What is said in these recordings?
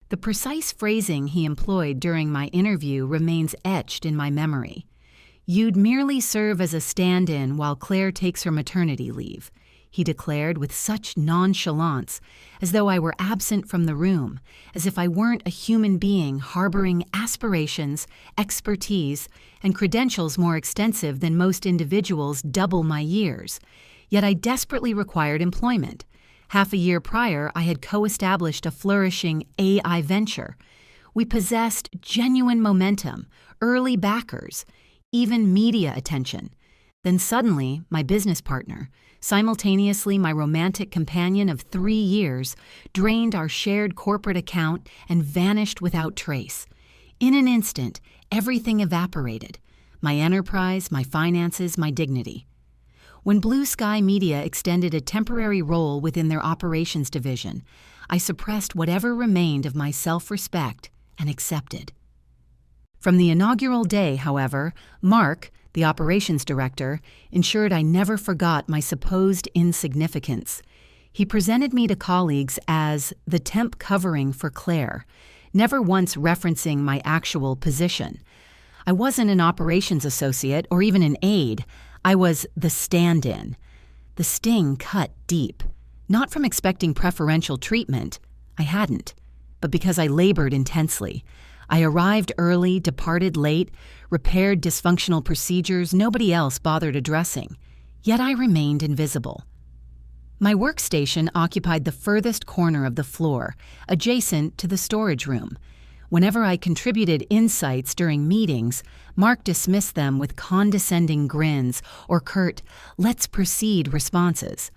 The precise phrasing he employed during my interview remains etched in my memory. "You'd merely serve as a stand-in while Claire takes her maternity leave," he declared with such nonchalance, as though I were absent from the room, as if I weren't a human being harboring aspirations, expertise, and credentials more extensive than most individuals double my years. Yet I desperately required employment. Half a year prior, I had co-established a flourishing AI venture. We possessed genuine momentum, early backers, even media attention. Then suddenly, my business partner, simultaneously my romantic companion of 3 years, drained our shared corporate account and vanished without trace. In an instant, everything evaporated: my enterprise, my finances, my dignity. When Blue Sky Media extended a temporary role within their operations division, I suppressed whatever remained of my self-respect and accepted. From the inaugural day, however, Mark, the operations director, ensured I never forgot my supposed insignificance. He presented me to colleagues as the temp covering for Claire, never once referencing my actual position. I wasn't an operations associate or even an aide. I was the stand-in. The sting cut deep, not from expecting preferential treatment. I hadn't, but because I labored intensely. I arrived early, departed late, repaired dysfunctional procedures nobody else bothered addressing. Yet I remained invisible. My workstation occupied the furthest corner of the floor, adjacent to the storage room. Whenever I contributed insights during meetings, Mark dismissed them with condescending grins or curt, "let's proceed" responses.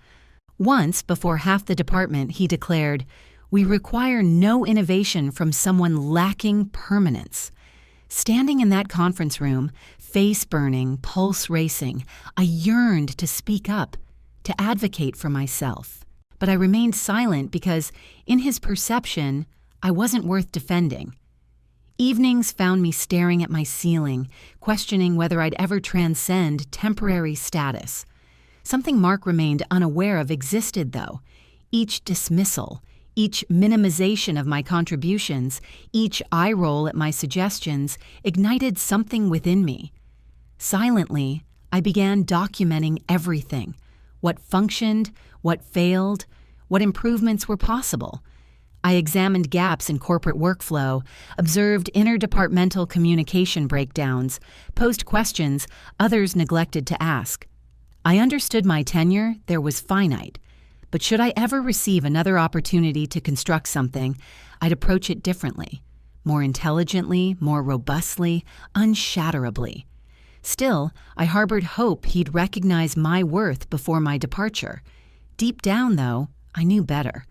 Once, before half the department, he declared, "We require no innovation from someone lacking permanence." Standing in that conference room, face burning, pulse racing, I yearned to speak up, to advocate for myself. But I remained silent because, in his perception, I wasn't worth defending. Evenings found me staring at my ceiling, questioning whether I'd ever transcend temporary status. Something Mark remained unaware of existed, though. Each dismissal, each minimization of my contributions, each eye roll at my suggestions ignited something within me. Silently, I began documenting everything: what functioned, what failed, what improvements were possible. I examined gaps in corporate workflow, observed interdepartmental communication breakdowns, posed questions others neglected to ask. I understood my tenure there was finite, but should I ever receive another opportunity to construct something, I'd approach it differently, more intelligently, more robustly, unshatterably. Still, I harbored hope he'd recognize my worth before my departure. Deep down, though, I knew better.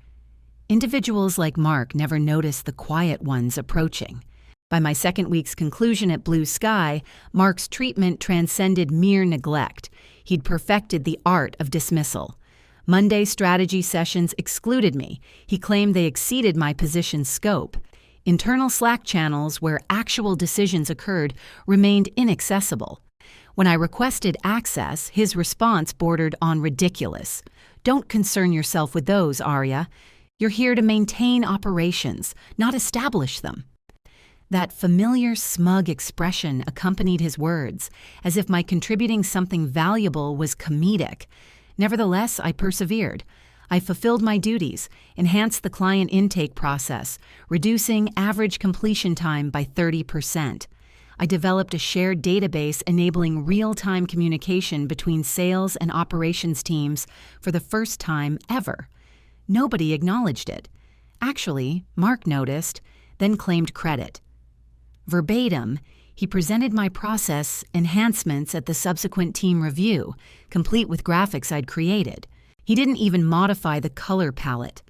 Individuals like Mark never notice the quiet ones approaching. By my second week's conclusion at Blue Sky, Mark's treatment transcended mere neglect. He'd perfected the art of dismissal. Monday strategy sessions excluded me. He claimed they exceeded my position's scope. Internal Slack channels where actual decisions occurred remained inaccessible. When I requested access, his response bordered on ridiculous. "Don't concern yourself with those, Arya. You're here to maintain operations, not establish them." That familiar, smug expression accompanied his words, as if my contributing something valuable was comedic. Nevertheless, I persevered. I fulfilled my duties, enhanced the client intake process, reducing average completion time by 30%. I developed a shared database enabling real-time communication between sales and operations teams for the first time ever. Nobody acknowledged it. Actually, Mark noticed, then claimed credit. Verbatim, he presented my process enhancements at the subsequent team review, complete with graphics I'd created. He didn't even modify the color palette.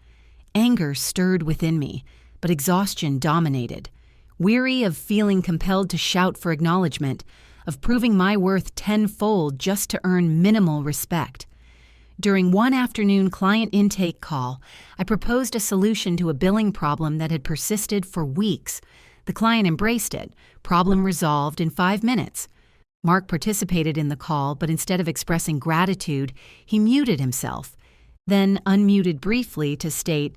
Anger stirred within me, but exhaustion dominated. Weary of feeling compelled to shout for acknowledgement, of proving my worth tenfold just to earn minimal respect. During one afternoon client intake call, I proposed a solution to a billing problem that had persisted for weeks. The client embraced it. Problem resolved in 5 minutes. Mark participated in the call, but instead of expressing gratitude, he muted himself, then unmuted briefly to state,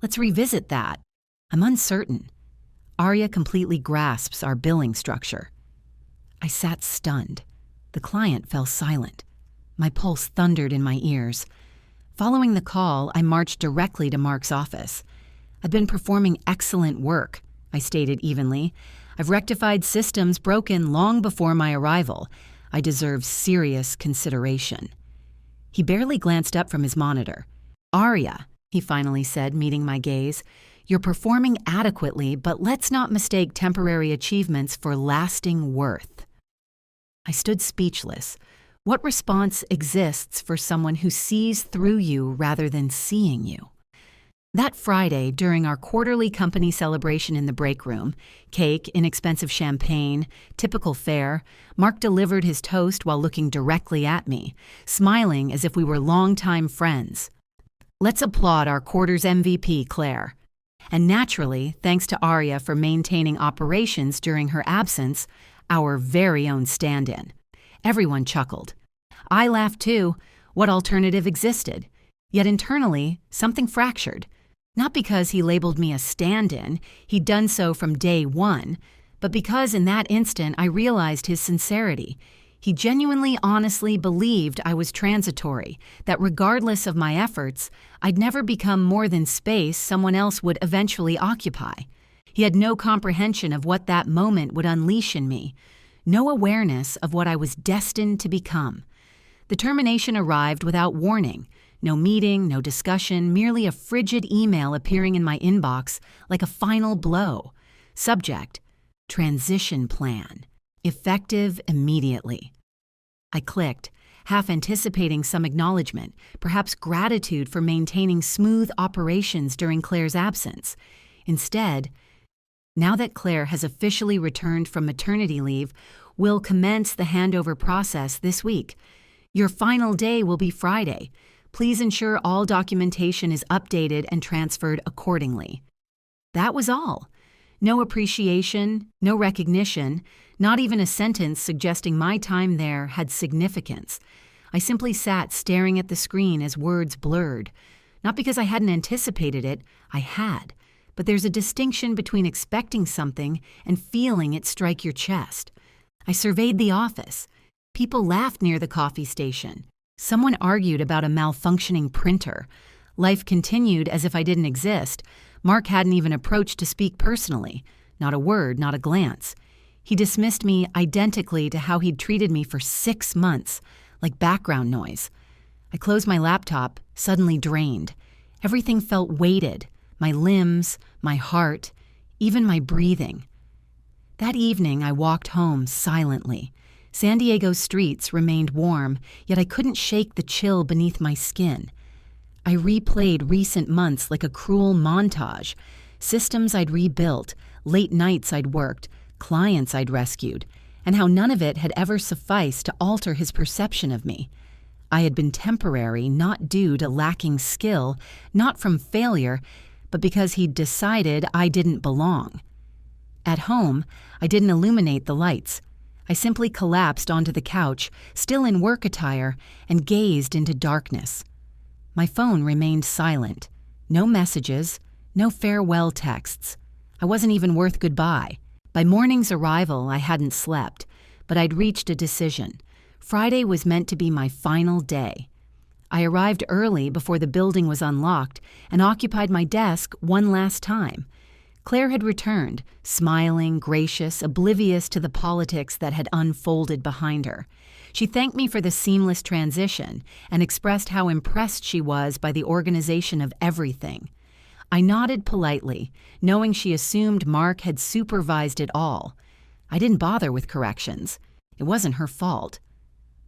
"Let's revisit that." I'm uncertain. Arya completely grasps our billing structure. I sat stunned. The client fell silent. My pulse thundered in my ears. Following the call, I marched directly to Mark's office. I've been performing excellent work, I stated evenly. I've rectified systems broken long before my arrival. I deserve serious consideration. He barely glanced up from his monitor. Arya, he finally said, meeting my gaze, you're performing adequately, but let's not mistake temporary achievements for lasting worth. I stood speechless. What response exists for someone who sees through you rather than seeing you? That Friday, during our quarterly company celebration in the break room, cake, inexpensive champagne, typical fare, Mark delivered his toast while looking directly at me, smiling as if we were longtime friends. Let's applaud our quarter's MVP, Claire. And naturally, thanks to Arya for maintaining operations during her absence, our very own stand-in. Everyone chuckled. I laughed too. What alternative existed? Yet internally, something fractured. Not because he labeled me a stand-in, he'd done so from day one, but because in that instant I realized his sincerity. He genuinely, honestly believed I was transitory, that regardless of my efforts, I'd never become more than space someone else would eventually occupy. He had no comprehension of what that moment would unleash in me, no awareness of what I was destined to become. The termination arrived without warning. No meeting, no discussion, merely a frigid email appearing in my inbox like a final blow. Subject: transition plan. Effective immediately. I clicked, half anticipating some acknowledgement, perhaps gratitude for maintaining smooth operations during Claire's absence. Instead, now that Claire has officially returned from maternity leave, we'll commence the handover process this week. Your final day will be Friday. Please ensure all documentation is updated and transferred accordingly. That was all. No appreciation, no recognition, not even a sentence suggesting my time there had significance. I simply sat staring at the screen as words blurred. Not because I hadn't anticipated it, I had. But there's a distinction between expecting something and feeling it strike your chest. I surveyed the office. People laughed near the coffee station. Someone argued about a malfunctioning printer. Life continued as if I didn't exist. Mark hadn't even approached to speak personally. Not a word, not a glance. He dismissed me identically to how he'd treated me for 6 months, like background noise. I closed my laptop, suddenly drained. Everything felt weighted. My limbs, my heart, even my breathing. That evening, I walked home silently. San Diego's streets remained warm, yet I couldn't shake the chill beneath my skin. I replayed recent months like a cruel montage. Systems I'd rebuilt, late nights I'd worked, clients I'd rescued, and how none of it had ever sufficed to alter his perception of me. I had been temporary, not due to lacking skill, not from failure, but because he'd decided I didn't belong. At home, I didn't illuminate the lights. I simply collapsed onto the couch, still in work attire, and gazed into darkness. My phone remained silent. No messages, no farewell texts. I wasn't even worth goodbye. By morning's arrival, I hadn't slept, but I'd reached a decision. Friday was meant to be my final day. I arrived early before the building was unlocked and occupied my desk one last time. Claire had returned, smiling, gracious, oblivious to the politics that had unfolded behind her. She thanked me for the seamless transition and expressed how impressed she was by the organization of everything. I nodded politely, knowing she assumed Mark had supervised it all. I didn't bother with corrections. It wasn't her fault.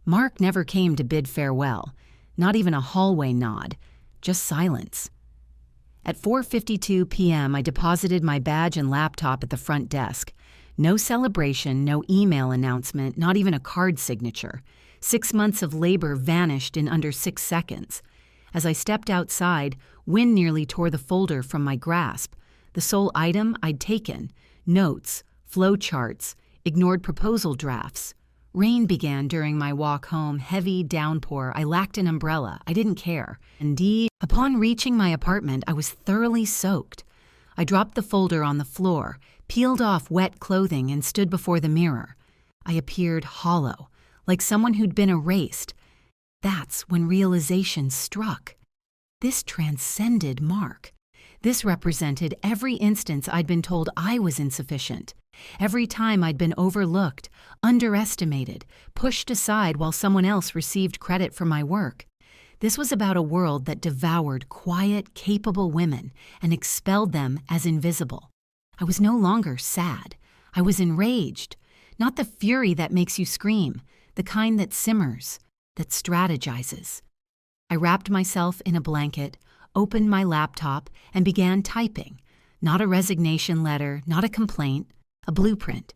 Mark never came to bid farewell, not even a hallway nod, just silence. At 4:52 p.m., I deposited my badge and laptop at the front desk. No celebration, no email announcement, not even a card signature. 6 months of labor vanished in under 6 seconds. As I stepped outside, wind nearly tore the folder from my grasp. The sole item I'd taken: notes, flow charts, ignored proposal drafts. Rain began during my walk home, heavy downpour. I lacked an umbrella. I didn't care. Indeed, upon reaching my apartment, I was thoroughly soaked. I dropped the folder on the floor, peeled off wet clothing, and stood before the mirror. I appeared hollow, like someone who'd been erased. That's when realization struck. This transcended Mark. This represented every instance I'd been told I was insufficient. Every time I'd been overlooked, underestimated, pushed aside while someone else received credit for my work. This was about a world that devoured quiet, capable women and expelled them as invisible. I was no longer sad. I was enraged. Not the fury that makes you scream, the kind that simmers, that strategizes. I wrapped myself in a blanket, opened my laptop, and began typing. Not a resignation letter, not a complaint, a blueprint.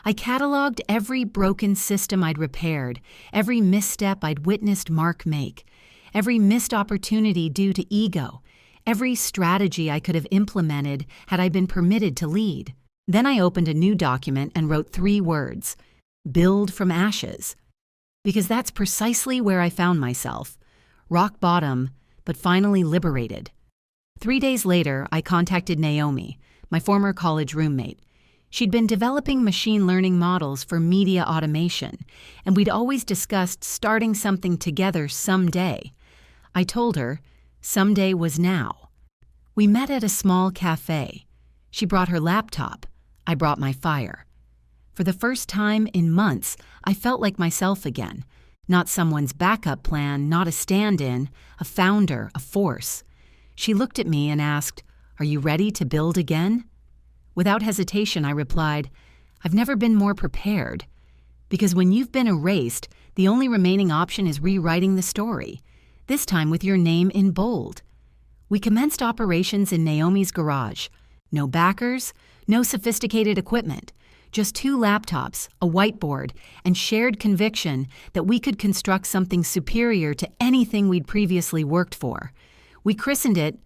I cataloged every broken system I'd repaired, every misstep I'd witnessed Mark make, every missed opportunity due to ego, every strategy I could have implemented had I been permitted to lead. Then I opened a new document and wrote 3 words: build from ashes. Because that's precisely where I found myself. Rock bottom, but finally liberated. 3 days later, I contacted Naomi, my former college roommate. She'd been developing machine learning models for media automation, and we'd always discussed starting something together someday. I told her, someday was now. We met at a small cafe. She brought her laptop. I brought my fire. For the first time in months, I felt like myself again. Not someone's backup plan, not a stand-in, a founder, a force. She looked at me and asked, "Are you ready to build again?" Without hesitation, I replied, "I've never been more prepared." Because when you've been erased, the only remaining option is rewriting the story, this time with your name in bold. We commenced operations in Naomi's garage. No backers, no sophisticated equipment, just 2 laptops, a whiteboard, and shared conviction that we could construct something superior to anything we'd previously worked for. We christened it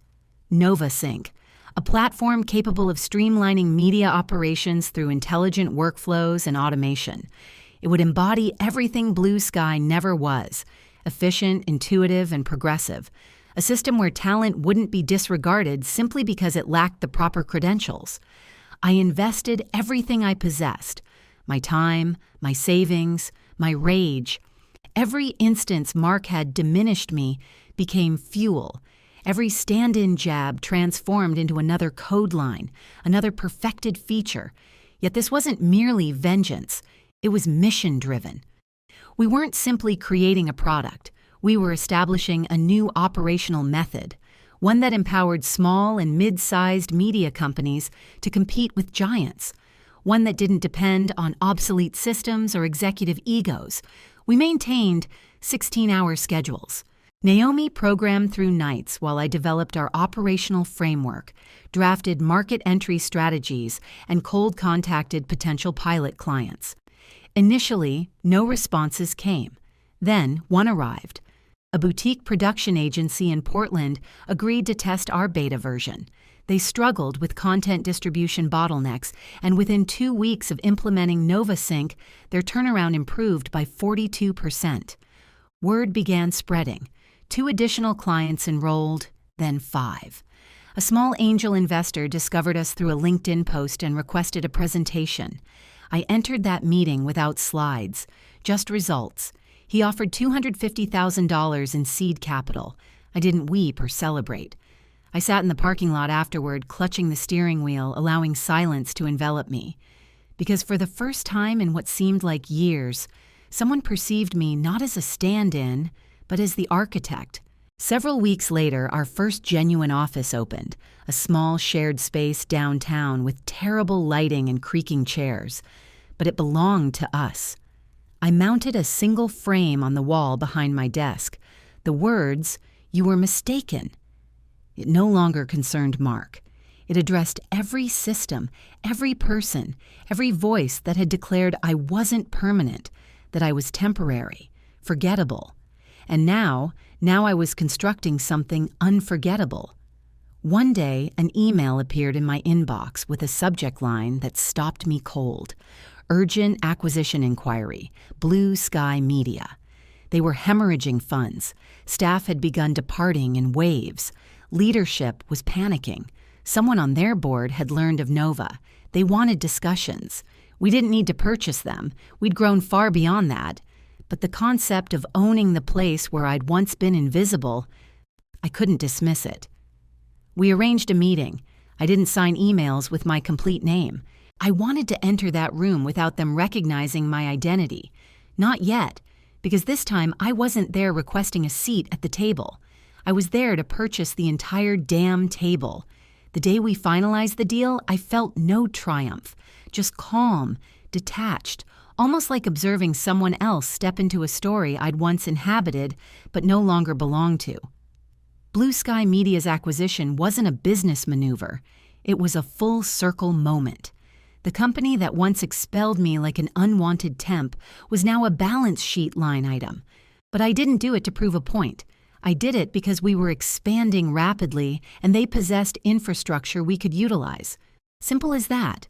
NovaSync, a platform capable of streamlining media operations through intelligent workflows and automation. It would embody everything Blue Sky never was: efficient, intuitive, and progressive. A system where talent wouldn't be disregarded simply because it lacked the proper credentials. I invested everything I possessed: my time, my savings, my rage. Every instance Mark had diminished me became fuel. Every stand-in jab transformed into another code line, another perfected feature. Yet this wasn't merely vengeance. It was mission-driven. We weren't simply creating a product. We were establishing a new operational method, one that empowered small and mid-sized media companies to compete with giants, one that didn't depend on obsolete systems or executive egos. We maintained 16-hour schedules. Naomi programmed through nights while I developed our operational framework, drafted market entry strategies, and cold contacted potential pilot clients. Initially, no responses came. Then one arrived. A boutique production agency in Portland agreed to test our beta version. They struggled with content distribution bottlenecks, and within 2 weeks of implementing NovaSync, their turnaround improved by 42%. Word began spreading. 2 additional clients enrolled, then 5. A small angel investor discovered us through a LinkedIn post and requested a presentation. I entered that meeting without slides, just results. He offered $250,000 in seed capital. I didn't weep or celebrate. I sat in the parking lot afterward, clutching the steering wheel, allowing silence to envelop me. Because for the first time in what seemed like years, someone perceived me not as a stand-in, but as the architect. Several weeks later, our first genuine office opened, a small shared space downtown with terrible lighting and creaking chairs. But it belonged to us. I mounted a single frame on the wall behind my desk. The words, "You were mistaken." It no longer concerned Mark. It addressed every system, every person, every voice that had declared I wasn't permanent, that I was temporary, forgettable. And now I was constructing something unforgettable. One day, an email appeared in my inbox with a subject line that stopped me cold. Urgent acquisition inquiry, Blue Sky Media. They were hemorrhaging funds. Staff had begun departing in waves. Leadership was panicking. Someone on their board had learned of Nova. They wanted discussions. We didn't need to purchase them. We'd grown far beyond that. But the concept of owning the place where I'd once been invisible, I couldn't dismiss it. We arranged a meeting. I didn't sign emails with my complete name. I wanted to enter that room without them recognizing my identity. Not yet, because this time I wasn't there requesting a seat at the table. I was there to purchase the entire damn table. The day we finalized the deal, I felt no triumph, just calm, detached, almost like observing someone else step into a story I'd once inhabited but no longer belonged to. Blue Sky Media's acquisition wasn't a business maneuver. It was a full-circle moment. The company that once expelled me like an unwanted temp was now a balance sheet line item. But I didn't do it to prove a point. I did it because we were expanding rapidly and they possessed infrastructure we could utilize. Simple as that.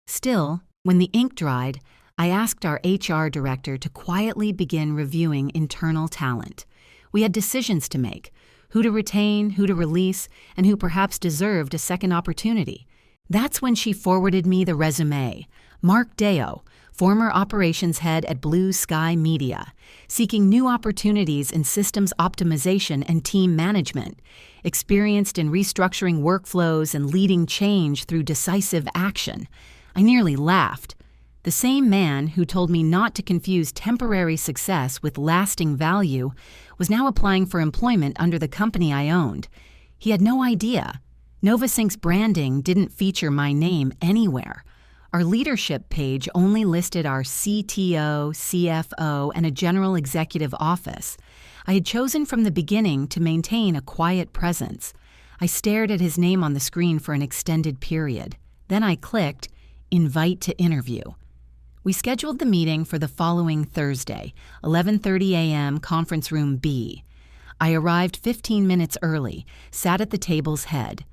Still, when the ink dried, I asked our HR director to quietly begin reviewing internal talent. We had decisions to make: who to retain, who to release, and who perhaps deserved a second opportunity. That's when she forwarded me the resume. Mark Deo, former operations head at Blue Sky Media, seeking new opportunities in systems optimization and team management, experienced in restructuring workflows and leading change through decisive action. I nearly laughed. The same man who told me not to confuse temporary success with lasting value was now applying for employment under the company I owned. He had no idea. NovaSync's branding didn't feature my name anywhere. Our leadership page only listed our CTO, CFO, and a general executive office. I had chosen from the beginning to maintain a quiet presence. I stared at his name on the screen for an extended period. Then I clicked Invite to Interview. We scheduled the meeting for the following Thursday, 11:30 a.m., Conference Room B. I arrived 15 minutes early, sat at the table's head.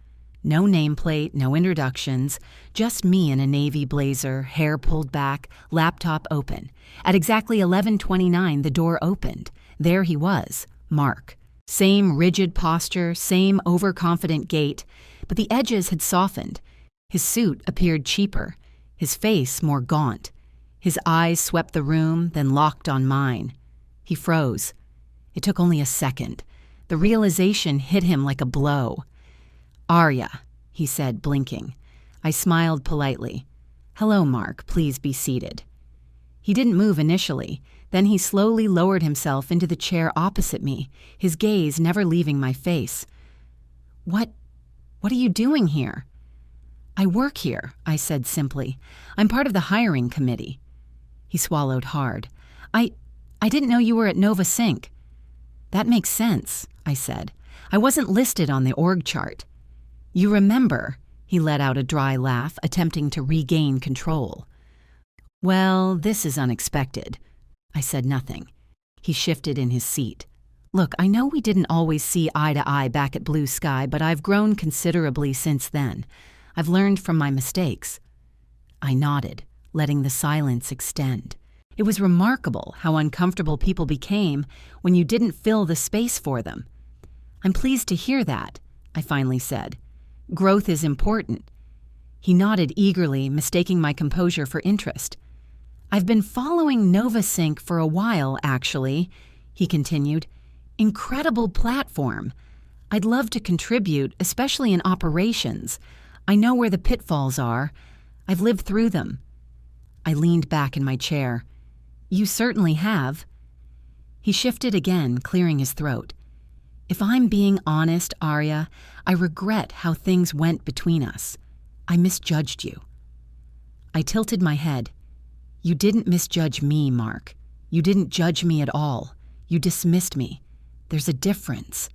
No nameplate, no introductions, just me in a navy blazer, hair pulled back, laptop open. At exactly 11:29, the door opened. There he was, Mark. Same rigid posture, same overconfident gait, but the edges had softened. His suit appeared cheaper, his face more gaunt. His eyes swept the room, then locked on mine. He froze. It took only a second. The realization hit him like a blow. "Arya," he said, blinking. I smiled politely. "Hello, Mark. Please be seated." He didn't move initially. Then he slowly lowered himself into the chair opposite me, his gaze never leaving my face. What are you doing here?" "I work here," I said simply. "I'm part of the hiring committee." He swallowed hard. I didn't know you were at NovaSync." "That makes sense," I said. "I wasn't listed on the org chart." "You remember," he let out a dry laugh, attempting to regain control. "Well, this is unexpected." I said nothing. He shifted in his seat. "Look, I know we didn't always see eye to eye back at Blue Sky, but I've grown considerably since then. I've learned from my mistakes." I nodded, letting the silence extend. It was remarkable how uncomfortable people became when you didn't fill the space for them. "I'm pleased to hear that," I finally said. "Growth is important." He nodded eagerly, mistaking my composure for interest. "I've been following NovaSync for a while, actually," he continued. "Incredible platform. I'd love to contribute, especially in operations. I know where the pitfalls are. I've lived through them." I leaned back in my chair. "You certainly have." He shifted again, clearing his throat. "If I'm being honest, Arya, I regret how things went between us. I misjudged you." I tilted my head. "You didn't misjudge me, Mark. You didn't judge me at all. You dismissed me. There's a difference."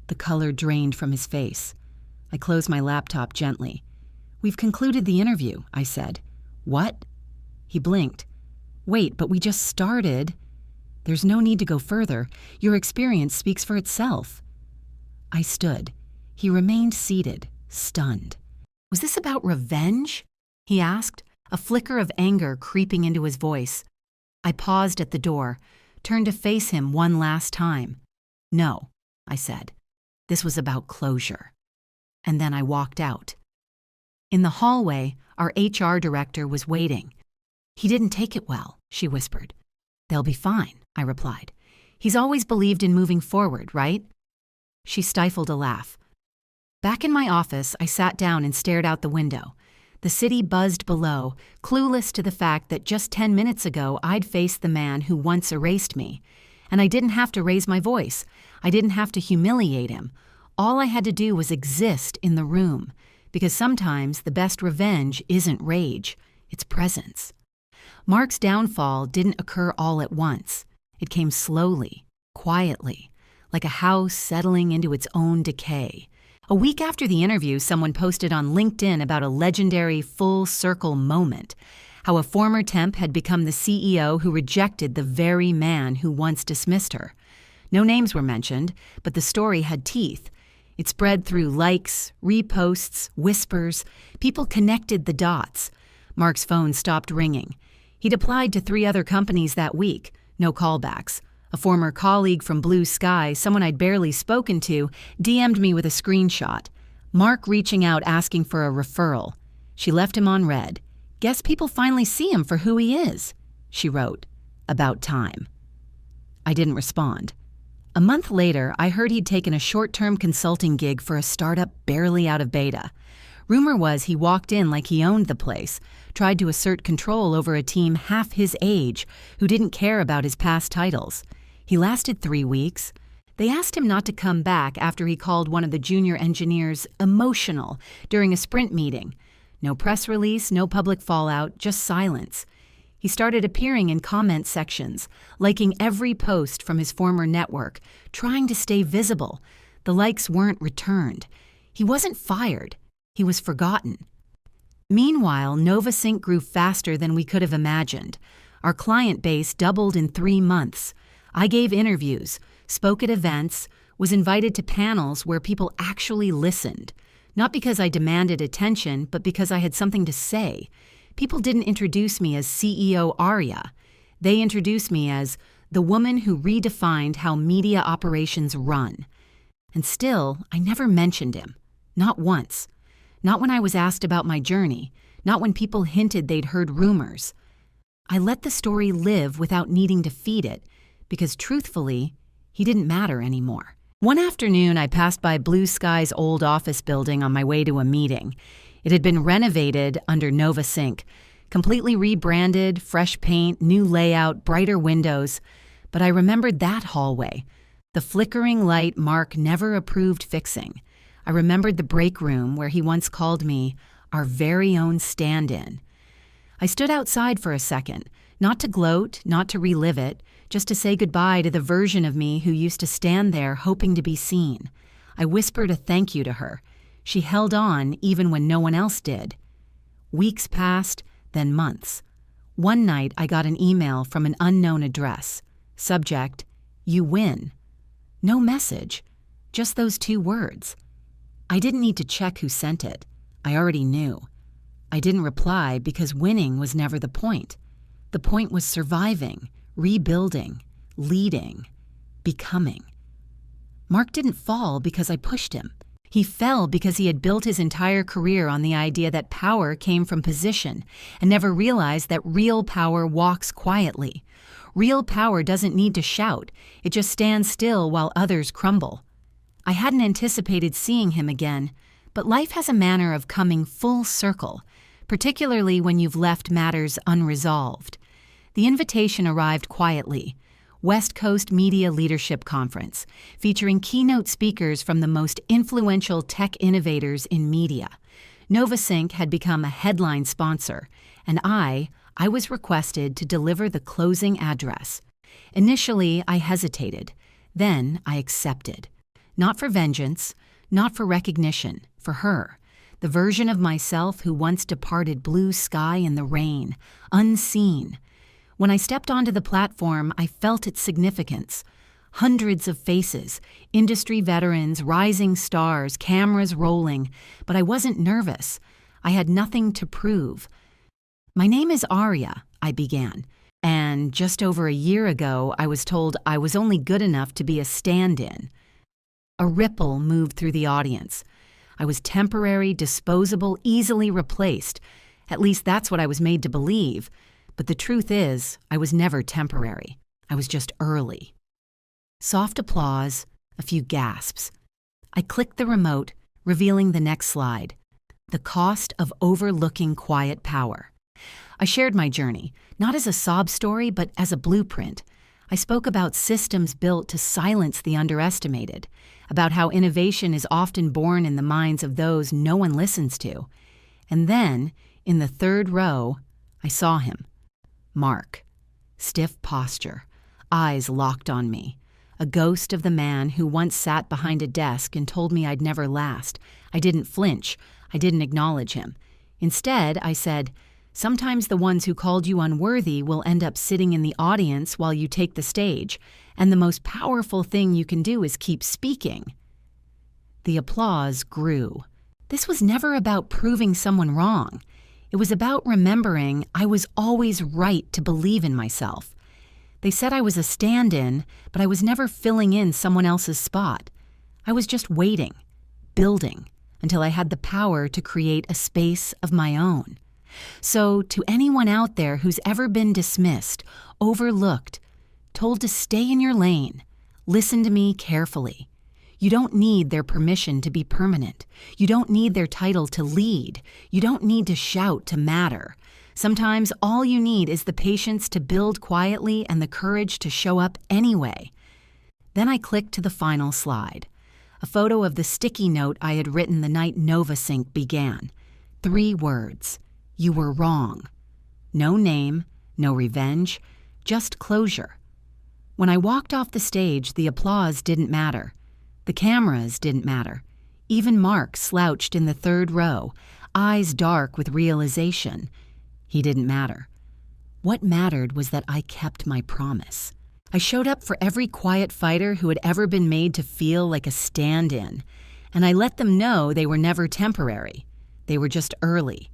The color drained from his face. I closed my laptop gently. "We've concluded the interview," I said. "What?" He blinked. "Wait, but we just started." "There's no need to go further. Your experience speaks for itself." I stood. He remained seated, stunned. "Was this about revenge?" he asked, a flicker of anger creeping into his voice. I paused at the door, turned to face him one last time. "No," I said. "This was about closure." and then I walked out. In the hallway, our HR director was waiting. "He didn't take it well," she whispered. "They'll be fine," I replied. "He's always believed in moving forward, right?" She stifled a laugh. Back in my office, I sat down and stared out the window. The city buzzed below, clueless to the fact that just 10 minutes ago I'd faced the man who once erased me. And I didn't have to raise my voice. I didn't have to humiliate him. All I had to do was exist in the room, because sometimes the best revenge isn't rage, it's presence. Mark's downfall didn't occur all at once. It came slowly, quietly, like a house settling into its own decay. A week after the interview, someone posted on LinkedIn about a legendary full-circle moment, how a former temp had become the CEO who rejected the very man who once dismissed her. No names were mentioned, but the story had teeth. It spread through likes, reposts, whispers. People connected the dots. Mark's phone stopped ringing. He'd applied to 3 other companies that week. No callbacks. A former colleague from Blue Sky, someone I'd barely spoken to, DM'd me with a screenshot. Mark reaching out asking for a referral. She left him on read. "Guess people finally see him for who he is," she wrote. "About time." I didn't respond. A month later, I heard he'd taken a short-term consulting gig for a startup barely out of beta. Rumor was he walked in like he owned the place, tried to assert control over a team half his age who didn't care about his past titles. He lasted 3 weeks. They asked him not to come back after he called one of the junior engineers emotional during a sprint meeting. No press release, no public fallout, just silence. He started appearing in comment sections, liking every post from his former network, trying to stay visible. The likes weren't returned. He wasn't fired. He was forgotten. Meanwhile, NovaSync grew faster than we could have imagined. Our client base doubled in 3 months. I gave interviews, spoke at events, was invited to panels where people actually listened. Not because I demanded attention, but because I had something to say. People didn't introduce me as CEO Arya. They introduced me as the woman who redefined how media operations run. And still, I never mentioned him. Not once. Not when I was asked about my journey. Not when people hinted they'd heard rumors. I let the story live without needing to feed it, because truthfully, he didn't matter anymore. One afternoon, I passed by Blue Sky's old office building on my way to a meeting. It had been renovated under NovaSync, completely rebranded, fresh paint, new layout, brighter windows. But I remembered that hallway, the flickering light Mark never approved fixing. I remembered the break room where he once called me our very own stand-in. I stood outside for a second, not to gloat, not to relive it, just to say goodbye to the version of me who used to stand there hoping to be seen. I whispered a thank you to her. She held on even when no one else did. Weeks passed, then months. One night I got an email from an unknown address. Subject, "You win." No message, just those 2 words. I didn't need to check who sent it. I already knew. I didn't reply because winning was never the point. The point was surviving, rebuilding, leading, becoming. Mark didn't fall because I pushed him. He fell because he had built his entire career on the idea that power came from position and never realized that real power walks quietly. Real power doesn't need to shout. It just stands still while others crumble. I hadn't anticipated seeing him again, but life has a manner of coming full circle, particularly when you've left matters unresolved. The invitation arrived quietly. West Coast Media Leadership Conference, featuring keynote speakers from the most influential tech innovators in media. NovaSync had become a headline sponsor, and I was requested to deliver the closing address. Initially, I hesitated. Then I accepted. Not for vengeance, not for recognition, for her, the version of myself who once departed Blue Sky in the rain, unseen. When I stepped onto the platform, I felt its significance. Hundreds of faces, industry veterans, rising stars, cameras rolling, but I wasn't nervous. I had nothing to prove. "My name is Arya," I began, and just over a year ago, I was told I was only good enough to be a stand-in. A ripple moved through the audience. I was temporary, disposable, easily replaced. At least that's what I was made to believe. But the truth is, I was never temporary. I was just early. Soft applause, a few gasps. I clicked the remote, revealing the next slide. The cost of overlooking quiet power. I shared my journey, not as a sob story, but as a blueprint. I spoke about systems built to silence the underestimated, about how innovation is often born in the minds of those no one listens to. And then, in the third row, I saw him. Mark. Stiff posture, eyes locked on me. A ghost of the man who once sat behind a desk and told me I'd never last. I didn't flinch. I didn't acknowledge him. Instead, I said, "Sometimes the ones who called you unworthy will end up sitting in the audience while you take the stage, and the most powerful thing you can do is keep speaking." The applause grew. This was never about proving someone wrong. It was about remembering I was always right to believe in myself. They said I was a stand-in, but I was never filling in someone else's spot. I was just waiting, building, until I had the power to create a space of my own. So, to anyone out there who's ever been dismissed, overlooked, told to stay in your lane, listen to me carefully. You don't need their permission to be permanent. You don't need their title to lead. You don't need to shout to matter. Sometimes all you need is the patience to build quietly and the courage to show up anyway. Then I clicked to the final slide. A photo of the sticky note I had written the night NovaSync began. 3 words. You were wrong. No name, no revenge, just closure. When I walked off the stage, the applause didn't matter. The cameras didn't matter. Even Mark slouched in the third row, eyes dark with realization. He didn't matter. What mattered was that I kept my promise. I showed up for every quiet fighter who had ever been made to feel like a stand-in, and I let them know they were never temporary. They were just early.